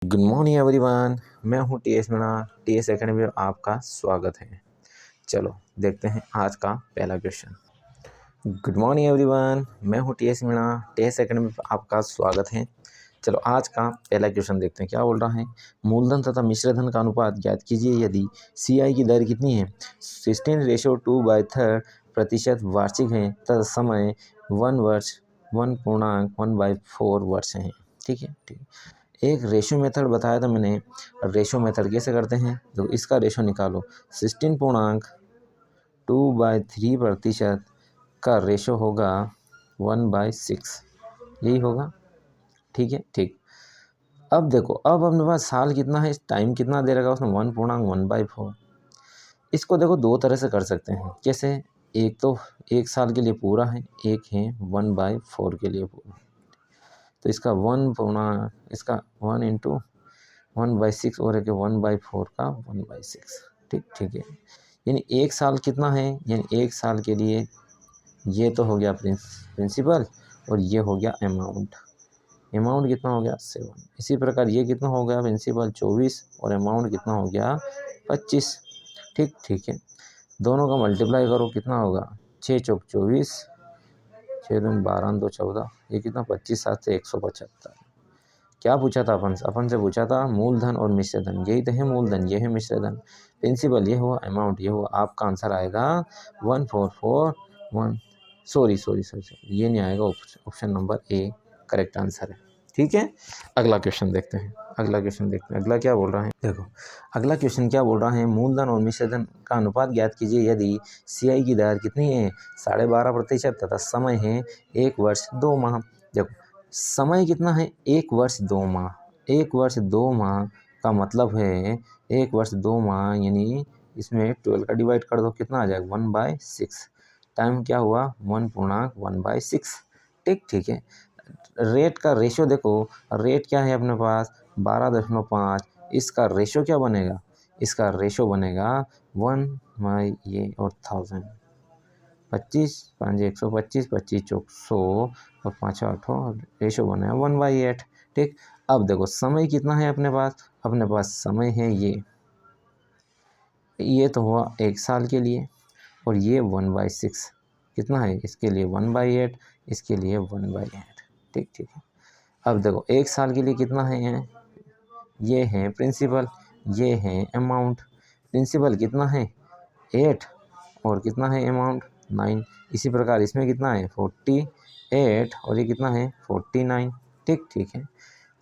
Good morning everyone. मैं हूं TS Meena. TS academy में आपका स्वागत है। चलो देखते हैं आज का पहला क्वेश्चन। गुड मॉर्निंग एवरीवन, मैं हूं टीएस मीणा। टीएस एकेडमी में आपका स्वागत है। चलो आज का पहला क्वेश्चन देखते हैं क्या बोल रहा है। मूलधन तथा मिश्रधन का अनुपात ज्ञात कीजिए यदि सीआई की दर कितनी है 16:2/3 वार्षिक है तथा समय 1 वर्ष 1.1/4 वर्ष है। ठीक है, ठीक। एक रेशो मेथड बताया था मैंने। रेशो मेथड कैसे करते हैं, तो इसका रेशो निकालो। 16.2/3 का रेशो होगा 1/6, यही होगा। ठीक है, ठीक। अब देखो, अब अपने पास साल कितना है, टाइम कितना दे रखा उसने 1.1/4। इसको देखो दो तरह से कर सकते हैं। कैसे, एक तो 1 साल के लिए पूरा है, एक है 1/4 के लिए पूरा। तो इसका 1 इंटू 1/6 और एक 1/4 का 1/6। ठीक, ठीक है। यानी 1 साल कितना है, यानी 1 साल के लिए ये तो हो गया प्रिंसिपल और ये हो गया अमाउंट। अमाउंट कितना हो गया 7। इसी प्रकार ये कितना हो गया प्रिंसिपल 24 और अमाउंट कितना हो गया 25। ठीक, ठीक है। दोनों का मल्टीप्लाई करो, कितना होगा 6 चौक 24, 6 दूनी 12 2 14, ये कितना 25 7 से 175। क्या पूछा था अपन से पूछा था मूलधन और मिश्रधन। यही तो है मूलधन, ये है मिश्रधन। प्रिंसिपल ये हुआ, अमाउंट ये हुआ। आपका आंसर आएगा 1441। सॉरी, ये नहीं आएगा, option number A correct answer है। ठीक है, अगला क्वेश्चन देखते हैं। अगला क्या बोल रहा है, देखो अगला क्वेश्चन क्या बोल रहा है। मूलधन और मिश्रधन का अनुपात ज्ञात कीजिए यदि सीआई की दर कितनी है 12.5% तथा समय है 1 वर्ष 2 माह। देखो समय कितना है 1 वर्ष 2 माह। 1 वर्ष 2 माह का मतलब है 1 वर्ष 2 माह, यानी इसमें 12 का डिवाइड कर दो, कितना आ जाएगा 1/6। टाइम क्या हुआ 1.1/6। ठीक, ठीक है। रेट का रेशो देखो, रेट क्या है अपने पास 12.5। इसका रेशो क्या बनेगा, इसका रेशो बनेगा 1 ये और 1000। 25 5 125, 25 चौक 100 और 5 8 रेशो बनेगा 1/8। ठीक। अब देखो समय कितना है अपने पास समय है ये तो हुआ 1 साल के लिए और ये 1/6 कितना है इसके लिए 1/8, इसके लिए 1/8। ठीक, ठीक है। अब देखो 1 साल के लिए कितना है ये है प्रिंसिपल, ये है अमाउंट। प्रिंसिपल कितना है 8 और कितना है अमाउंट 9। इसी प्रकार इसमें कितना है 48 और ये कितना है 49। ठीक, ठीक है।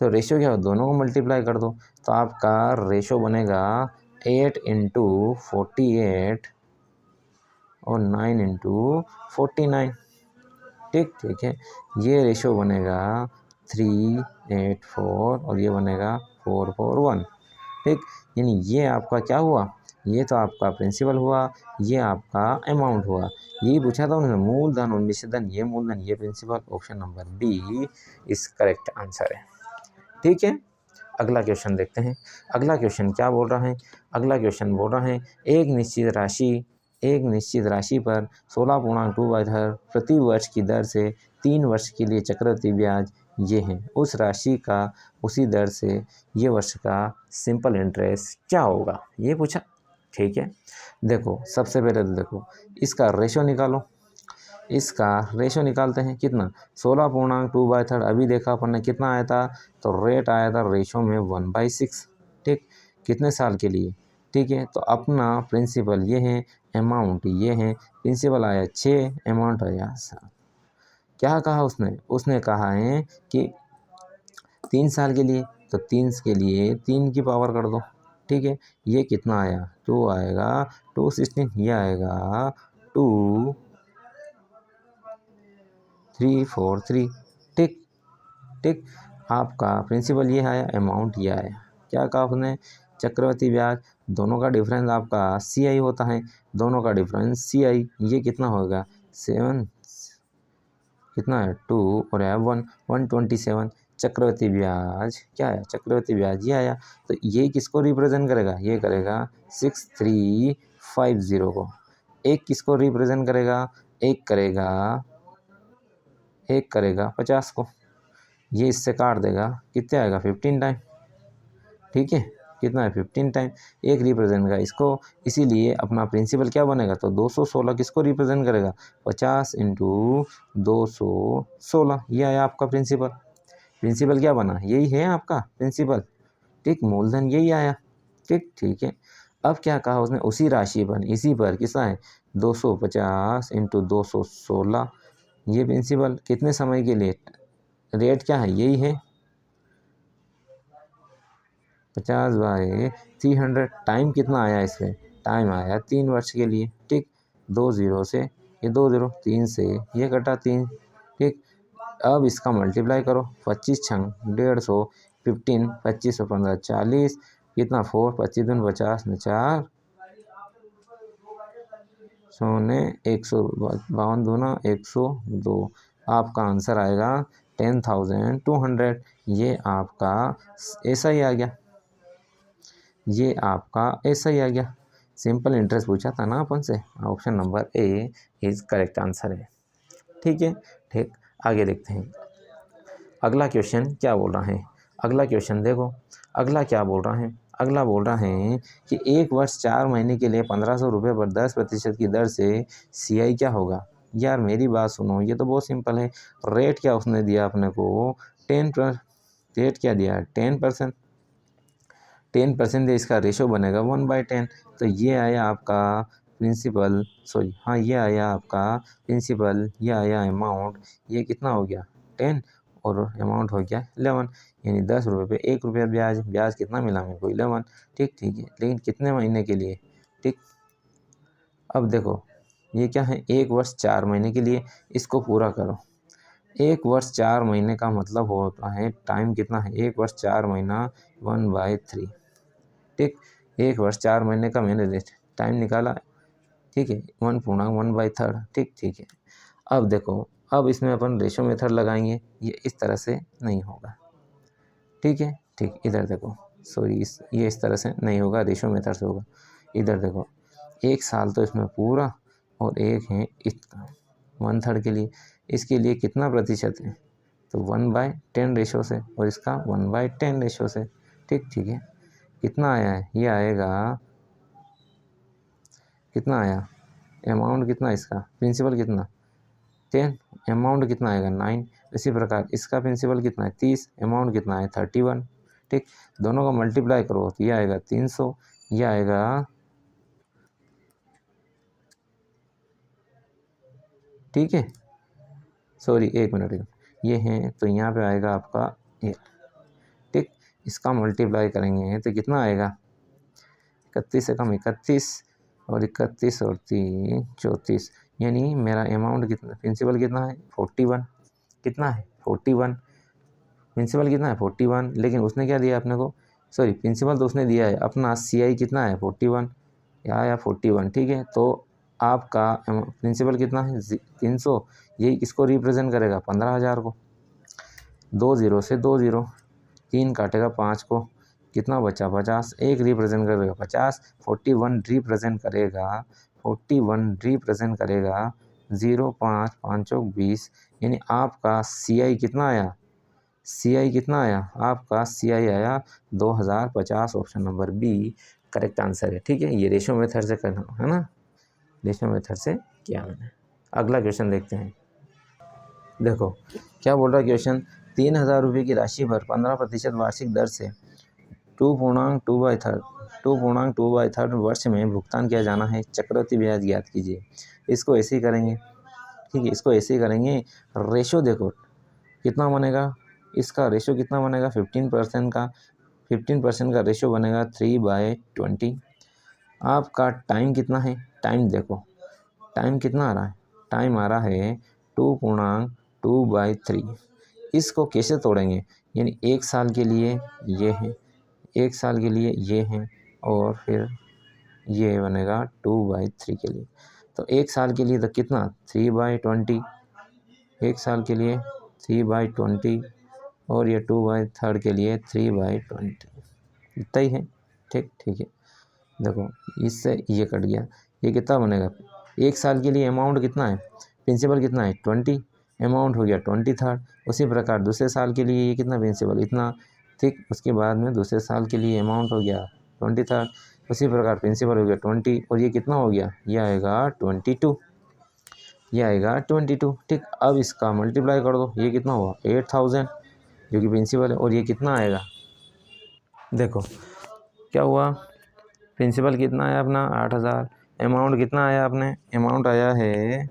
तो रेशो क्या हो, दोनों को मल्टीप्लाई कर दो तो आपका रेशो बनेगा 8 इंटू 48 और 9 इंटू 49। ठीक, ठीक है। ये रेशो बनेगा 384 और ये बनेगा 441। ठीक, यानी ये आपका क्या हुआ, ये तो आपका प्रिंसिपल हुआ, ये आपका अमाउंट हुआ। यही पूछा था उन्होंने, मूलधन और मिश्रधन, ये मूलधन ये प्रिंसिपल। ऑप्शन नंबर बी इस करेक्ट आंसर है। ठीक है, अगला क्वेश्चन देखते हैं। अगला क्वेश्चन क्या बोल रहा है, अगला क्वेश्चन बोल रहा है एक निश्चित राशि पर 16.2 प्रति वर्ष की दर से 3 वर्ष के लिए चक्रवृद्धि ब्याज ये है, उस राशि का उसी दर से ये वर्ष का सिंपल इंटरेस्ट क्या होगा, ये पूछा। ठीक है, देखो सबसे पहले तो देखो इसका रेशो निकालो। इसका रेशो निकालते हैं, कितना 16.2/3। अभी देखा अपन ने कितना आया था, तो रेट आया था रेशो में 1/6। ठीक, कितने साल के लिए। ठीक है, तो अपना प्रिंसिपल ये है, अमाउंट ये है। प्रिंसिपल आया 6, अमाउंट आया 7। क्या कहा उसने कहा है कि 3 साल के लिए, तो 3 के लिए 3 की पावर कर दो। ठीक है, ये कितना आया 2 आएगा, 2 16, ये आएगा 2 3 4 3। ठीक, ठीक। आपका प्रिंसिपल ये आया, अमाउंट ये आया। क्या कहा आपने, चक्रवृद्धि ब्याज, दोनों का डिफरेंस आपका CI होता है, दोनों का डिफरेंस CI, ये कितना होगा 7, कितना है 2 और है 1 127। चक्रवृद्धि ब्याज क्या है, चक्रवृद्धि ब्याज ये आया। तो ये किसको रिप्रेजेंट करेगा, ये करेगा 6350 को। एक किसको रिप्रेजेंट करेगा, एक करेगा 50 को। ये इससे काट देगा, कितने आएगा 15 टाइम। ठीक है, कितना है 15 टाइम, एक रिप्रेजेंट करेगा इसको, इसीलिए अपना प्रिंसिपल क्या बनेगा, तो 216 किसको रिप्रेजेंट करेगा, 50 इंटू 216, ये आया आपका प्रिंसिपल। प्रिंसिपल क्या बना, यही है आपका प्रिंसिपल, ठीक, मूलधन यही आया, ठीक ठीक है। अब क्या कहा उसने, उसी राशि पर, इसी पर कितना है 250 इंटू 216, ये प्रिंसिपल कितने समय के लिए, रेट क्या है, यही है 50/300, टाइम कितना आया इसमें, टाइम आया 3 वर्ष के लिए, ठीक, 2 0 से ये 2 0, 3 से ये कटा 3, ठीक। अब इसका मल्टीप्लाई करो, 25 छंग 150, 15, 25 और 15 40, कितना 4, 25 दूनी 50 में 4, सोने 152 दूना 102, आपका आंसर आएगा 10,200। ये आपका ऐसा ही आ गया, ये आपका ऐसा ही आ गया, सिंपल इंटरेस्ट पूछा था ना अपन से, option number A is correct answer है, ठीक है, ठीक। आगे देखते हैं अगला क्वेश्चन क्या बोल रहा है। अगला क्वेश्चन देखो, अगला क्या बोल रहा है, अगला बोल रहा है कि 1 वर्ष 4 महीने के लिए 1500 रुपये पर 10% की दर से CI क्या होगा। यार मेरी बात सुनो, ये तो बहुत सिंपल है, रेट क्या उसने दिया अपने को 10%, रेट क्या दिया 10%, 10% इसका रेशो बनेगा 1/10, तो ये आया आपका प्रिंसिपल, सॉरी हाँ ये आया आपका प्रिंसिपल, ये आया अमाउंट, ये कितना हो गया 10 और अमाउंट हो गया 11, यानी 10 रुपये पे 1 रुपया ब्याज, ब्याज कितना मिला मेरे को 11, ठीक ठीक है, लेकिन कितने महीने के लिए, ठीक। अब देखो ये क्या है 1 वर्ष 4 महीने के लिए, इसको पूरा करो, 1 वर्ष 4 महीने का मतलब होता है टाइम कितना है, 1 वर्ष 4 महीना 1/3, ठीक। 1 वर्ष 4 महीने का मैंने टाइम निकाला, ठीक है, 1/1/3, ठीक ठीक है। अब देखो, अब इसमें अपन रेशो मेथड लगाएंगे, ये इस तरह से नहीं होगा, ठीक है, ठीक। इधर देखो, सॉरी ये इस तरह से नहीं होगा, रेशो मेथड से होगा। इधर देखो 1 साल तो इसमें पूरा, और एक है इसका 1/3 के लिए, इसके लिए कितना प्रतिशत है, तो 1/10 रेशो से, और इसका 1/10 रेशो से, ठीक ठीक है। कितना आया है, ये आएगा, कितना आया अमाउंट, कितना इसका प्रिंसिपल कितना 10, अमाउंट कितना आएगा 9, इसी प्रकार इसका प्रिंसिपल कितना है 30, अमाउंट कितना है 31, ठीक। दोनों का मल्टीप्लाई करो तो ये आएगा 300, ये आएगा, ठीक है, सॉरी 1 मिनट, ये है तो यहाँ पे आएगा आपका 1, ठीक। इसका मल्टीप्लाई करेंगे तो कितना आएगा 31 से कम 31, और 31 और 3 34, यानी मेरा अमाउंट कितना, प्रिंसिपल कितना है 41, कितना है 41, प्रिंसिपल कितना है 41, लेकिन उसने क्या दिया अपने को, सॉरी प्रिंसिपल तो उसने दिया है, अपना CI कितना है 41, या 41, ठीक है। तो आपका प्रिंसिपल कितना है 300, यही किसको रिप्रेजेंट करेगा 15,000 को, 2 0 से 2 0, 3 काटेगा 5 को, कितना बचा 50, एक रिप्रेजेंट करेगा 50, 41 रिप्रेजेंट करेगा, 41 रिप्रेजेंट करेगा 0 5 5 20, यानी आपका CI कितना आया, CI कितना आया, आपका CI आया 2050, option number B correct answer है, ठीक है। ये रेशो मेथड से करना है ना, रेशो मेथड से किया मैंने। अगला क्वेश्चन देखते हैं, देखो क्या बोल रहा है क्वेश्चन, 3,000 रुपये की राशि पर 15% वार्षिक दर से 2.2/3 वर्ष में भुगतान किया जाना है, चक्रवृद्धि ब्याज ज्ञात कीजिए। इसको ऐसे ही करेंगे, ठीक है, इसको ऐसे ही करेंगे, रेशो देखो कितना बनेगा, इसका रेशो कितना बनेगा 15% का, 15% का रेशो बनेगा 3/20। आपका टाइम कितना है, टाइम देखो टाइम कितना आ रहा है, टाइम आ रहा है 2.2/3। इसको कैसे तोड़ेंगे, यानी 1 साल के लिए ये है, 1 साल के लिए ये है, और फिर ये बनेगा 2/3 के लिए, तो 1 साल के लिए तो कितना 3/20, 1 साल के लिए 3/20, और ये 2/3 के लिए 3/20, इतना ही है, ठीक ठीक है। देखो इससे ये कट गया, ये कितना बनेगा, 1 साल के लिए अमाउंट कितना है, प्रिंसिपल कितना है 20, अमाउंट हो गया 23, उसी प्रकार दूसरे साल के लिए ये कितना प्रिंसिपल इतना, ठीक। उसके बाद में दूसरे साल के लिए अमाउंट हो गया 23। उसी प्रकार प्रिंसिपल हो गया 20 और ये कितना हो गया, ये आएगा 22, ये आएगा 22। ठीक। अब इसका मल्टीप्लाई कर दो, ये कितना हुआ 8000 जो कि प्रिंसिपल है, और ये कितना आएगा, देखो क्या हुआ, प्रिंसिपल कितना आया अपना 8000, अमाउंट कितना आया अपने, अमाउंट आया है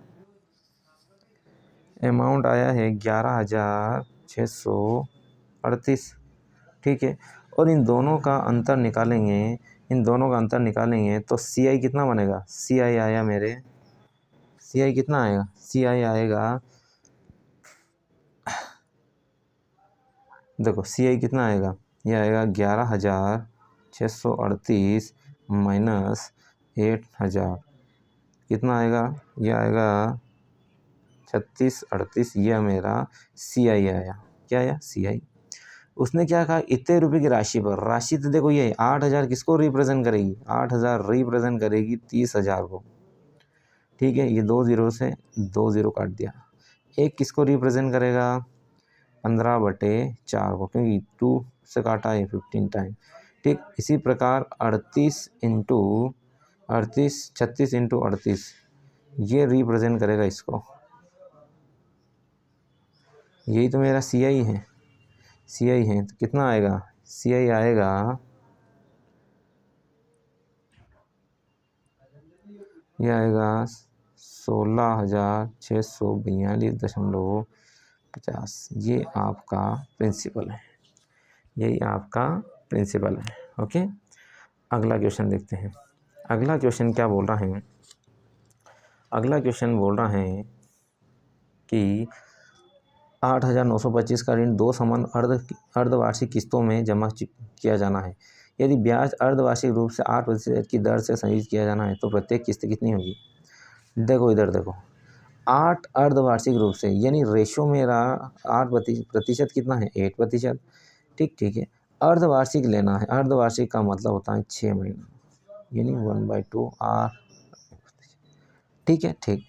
11638। ठीक है। और इन दोनों का अंतर निकालेंगे, तो सी आई कितना बनेगा, सी आई आया मेरे, सी आई कितना आएगा, सी आई आएगा, देखो सी आई कितना आएगा, ये आएगा 11638 माइनस 8000, कितना आएगा, ये आएगा 3638। यह मेरा सी आई आया, क्या आया, सी आई। उसने क्या कहा, इतने रुपए की राशि पर, राशि तो देखो ये 8000 किसको रिप्रेजेंट करेगी, 8000 रिप्रेजेंट करेगी 30,000 को। ठीक है। ये 2 जीरो से 2 जीरो काट दिया। एक किसको रिप्रेजेंट करेगा, 15/4 को, क्योंकि 2 से काटा है 15 टाइम। ठीक। इसी प्रकार 36 इंटू 38 ये रिप्रेजेंट करेगा इसको, यही तो मेरा सी आई है, सी आई है। तो कितना आएगा, सी आई आएगा, यह आएगा 16,642.50। ये आपका प्रिंसिपल है, यही आपका प्रिंसिपल है। ओके। अगला क्वेश्चन देखते हैं। अगला क्वेश्चन क्या बोल रहा है, अगला क्वेश्चन बोल रहा है कि 8,925 का ऋण 2 समान अर्धवार्षिक किस्तों में जमा किया जाना है। यदि ब्याज अर्धवार्षिक रूप से 8% की दर से संयुक्त किया जाना है तो प्रत्येक किस्त कितनी होगी। देखो इधर देखो, 8 अर्धवार्षिक रूप से, यानी रेशो मेरा 8% कितना है, 8%। ठीक है। अर्धवार्षिक लेना है, अर्धवार्षिक का मतलब होता है 6 महीना, यानी 1/2 आर। ठीक है। ठीक।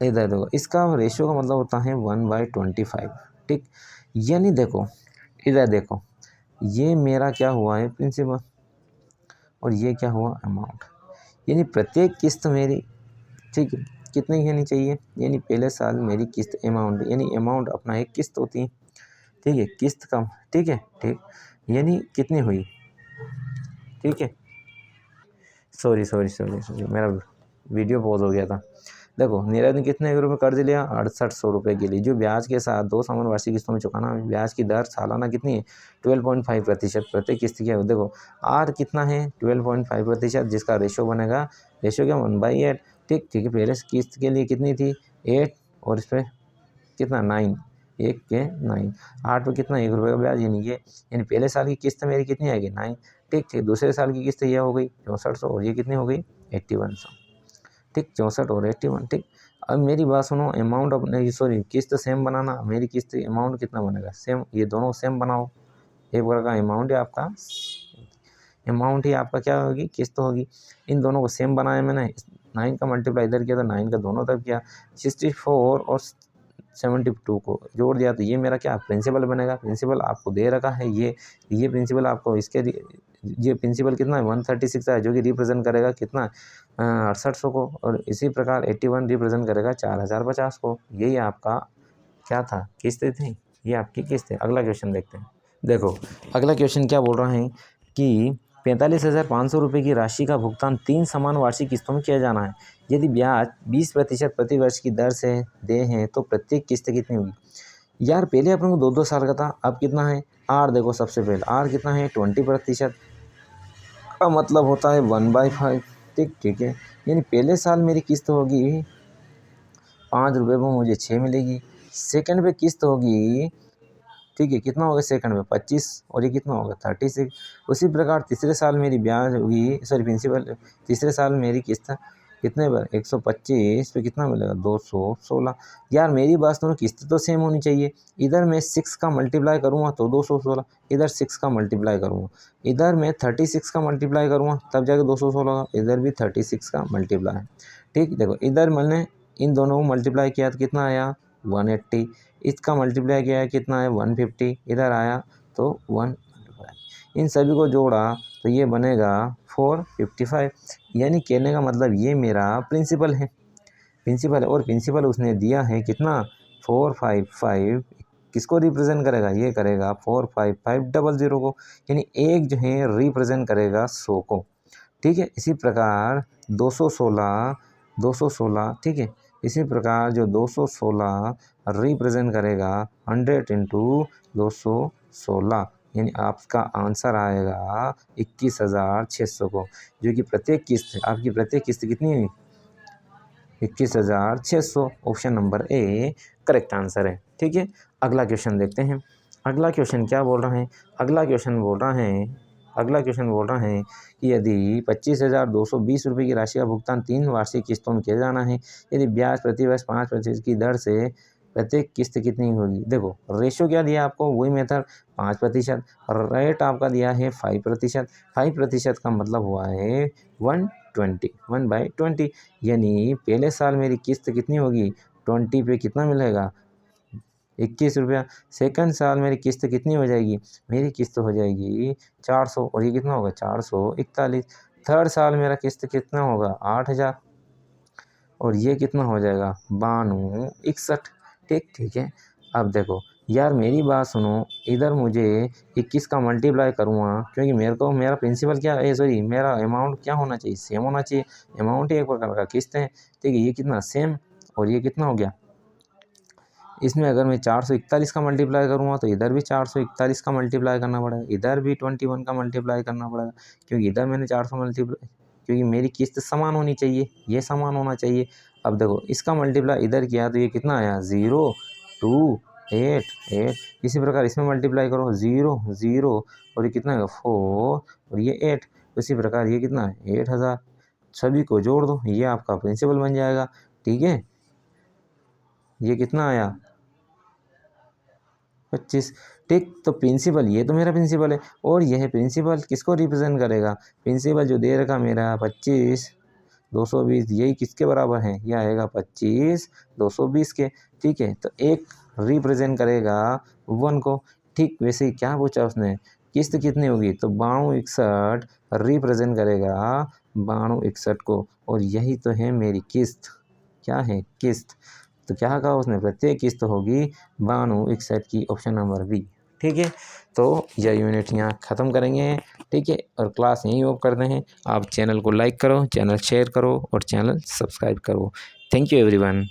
इधर देखो, इसका रेशियो का मतलब होता है 1/25। ठीक। यानी देखो, इधर देखो, ये मेरा क्या हुआ है, प्रिंसिपल, और ये क्या हुआ, अमाउंट। यानी प्रत्येक किस्त मेरी, ठीक है, कितनी होनी चाहिए, यानी पहले साल मेरी किस्त अमाउंट, यानी अमाउंट अपना एक किस्त होती है। ठीक है। किस्त कम, ठीक है। ठीक। यानी कितनी हुई, ठीक है, सॉरी मेरा वीडियो पॉज हो गया था। देखो, नीरज ने कितने रुपये कर्ज लिया, 6800 रुपये के लिए, जो ब्याज के साथ 2 समान वार्षिक किस्तों में चुकाना है। ब्याज की दर सालाना कितनी है, 12.5%। प्रत्येक किस्त क्या है, देखो आर कितना है, 12.5%, जिसका रेशो बनेगा, रेशो क्या 1/8। ठीक है। पहले किस्त के लिए कितनी थी, 8, और इस पर कितना 9, 1 के 9, 8 पे कितना, 1 रुपये का ब्याज, यानी पहले साल की किस्त मेरी कितनी आएगी, 9। ठीक। दूसरे साल की किस्त यह हो गई 6400, और ये कितनी हो गई 8100। ठीक। 64 और 81। ठीक। अब मेरी बात सुनो, अमाउंट अपने, सॉरी, किस्त सेम बनाना, मेरी किस्त अमाउंट कितना बनेगा, सेम, ये दोनों सेम बनाओ। एक बार का अमाउंट है आपका, अमाउंट ही आपका क्या होगी, किस्त होगी। इन दोनों को सेम बनाया मैंने, 9 का मल्टीप्लाई इधर किया तो 9 का दोनों तरफ किया, 64 और 72 को जोड़ दिया, तो ये मेरा क्या प्रिंसिपल बनेगा। प्रिंसिपल आपको दे रखा है, ये प्रिंसिपल आपको, ये प्रिंसिपल कितना है 136 है, जो कि रिप्रेजेंट करेगा कितना 6800 को, और इसी प्रकार 81 रिप्रेजेंट करेगा 4050 को। यही आपका क्या था, किस्त थी, ये आपकी किस्त है। अगला क्वेश्चन देखते हैं। देखो अगला क्वेश्चन क्या बोल रहा है कि 45,500 रुपये की राशि का भुगतान 3 समान वार्षिक किस्तों में किया जाना है। यदि ब्याज 20% प्रति वर्ष की दर से दे हैं तो प्रत्येक किस्त कितनी होगी। यार पहले अपन को 2-2 साल का था, अब कितना है, आर देखो, सबसे पहले आर कितना है 20% का मतलब होता है 1/5। ठीक है। यानी पहले साल मेरी किस्त होगी 5 रुपये में मुझे 6 मिलेगी। सेकंड पे किस्त होगी, ठीक है, कितना होगा सेकंड में 25, और ये कितना होगा 36। उसी प्रकार तीसरे साल मेरी ब्याज होगी, सॉरी प्रिंसिपल, तीसरे साल मेरी किस्त कितने पर 125 पे कितना मिलेगा 216। यार मेरी बात सुनो, किस्त तो सेम होनी चाहिए। इधर मैं 6 का मल्टीप्लाई करूँगा तो 216, इधर 6 का मल्टीप्लाई करूँगा, इधर मैं 36 का मल्टीप्लाई करूँगा तब जाके 216, इधर भी 36 का मल्टीप्लाई। ठीक। देखो इधर मैंने इन दोनों को मल्टीप्लाई किया तो कितना आया 180, इसका मल्टीप्लाई किया है कितना है 150, इधर आया तो इन सभी को जोड़ा तो ये बनेगा 455। यानी कहने का मतलब ये मेरा प्रिंसिपल है, और प्रिंसिपल उसने दिया है कितना 455। किसको रिप्रेजेंट करेगा, ये करेगा 45500 को, यानी एक जो है रिप्रेजेंट करेगा 100 को। ठीक है, इसी प्रकार 216, ठीक है, इसी प्रकार जो 216 रिप्रेजेंट करेगा 100 इंटू 216, यानी आपका आंसर आएगा 21,600 को, जो कि प्रत्येक किस्त आपकी प्रत्येक किस्त कितनी हुई 21,600। Option number A correct answer है। ठीक है, अगला क्वेश्चन देखते हैं। अगला क्वेश्चन क्या बोल रहा है, अगला क्वेश्चन बोल रहा है कि यदि 25,220 रुपये की राशि का भुगतान 3 वार्षिक किस्तों में किया जाना है, यदि ब्याज प्रति वर्ष 5% की दर से प्रत्येक किस्त कितनी होगी। देखो रेशो क्या दिया आपको, वही मेथड 5%, और रेट आपका दिया है 5%। 5% का मतलब हुआ है 1/20, यानी पहले साल मेरी किस्त कितनी होगी 20 पे कितना मिलेगा 21 रुपया। सेकंड साल मेरी किस्त कितनी हो जाएगी, मेरी किस्त हो जाएगी 400, और ये कितना होगा 441। थर्ड साल मेरा किस्त कितना होगा 8,000, और ये कितना हो जाएगा 9261। ठीक है, अब देखो यार मेरी बात सुनो, इधर मुझे 21 का मल्टीप्लाई करूँगा, क्योंकि मेरा प्रिंसिपल क्या है, सॉरी मेरा अमाउंट क्या होना चाहिए, सेम होना चाहिए। अमाउंट ही एक प्रकार का किस्त है, ठीक है, ये कितना सेम, और ये कितना हो गया। इसमें अगर मैं 441 का मल्टीप्लाई करूँगा तो इधर भी 441 का मल्टीप्लाई करना पड़ेगा, इधर भी 21 का मल्टीप्लाई करना पड़ेगा, क्योंकि इधर मैंने 400 मल्टीप्लाई, क्योंकि मेरी किस्त समान होनी चाहिए, ये समान होना चाहिए। अब देखो इसका मल्टीप्लाई इधर किया तो ये कितना आया 0 2 8 8। इसी प्रकार इसमें मल्टीप्लाई करो 0 0, और ये कितना है 4, और ये 8, उसी प्रकार ये कितना है 8,000। सभी को जोड़ दो, ये आपका प्रिंसिपल बन जाएगा। ठीक है, ये कितना आया 25। ठीक, तो प्रिंसिपल ये तो मेरा प्रिंसिपल है, और यह प्रिंसिपल किसको रिप्रेजेंट करेगा, प्रिंसिपल जो दे रखा मेरा 25,220, यही किसके बराबर है, यह आएगा 25,220 के। ठीक है, तो एक रिप्रेजेंट करेगा 1 को। ठीक, वैसे ही क्या पूछा उसने, किस्त कितनी होगी, तो 9261 रिप्रेजेंट करेगा 9261 को, और यही तो है मेरी किस्त, क्या है किस्त। तो क्या कहा उसने, प्रत्येक किस्त होगी 9261 की, ऑप्शन नंबर बी। ठीक है, तो यह यूनिट यहाँ ख़त्म करेंगे। ठीक है, और क्लास यहीं ऑफ करते हैं। आप चैनल को लाइक करो, चैनल शेयर करो, और चैनल सब्सक्राइब करो। Thank you everyone.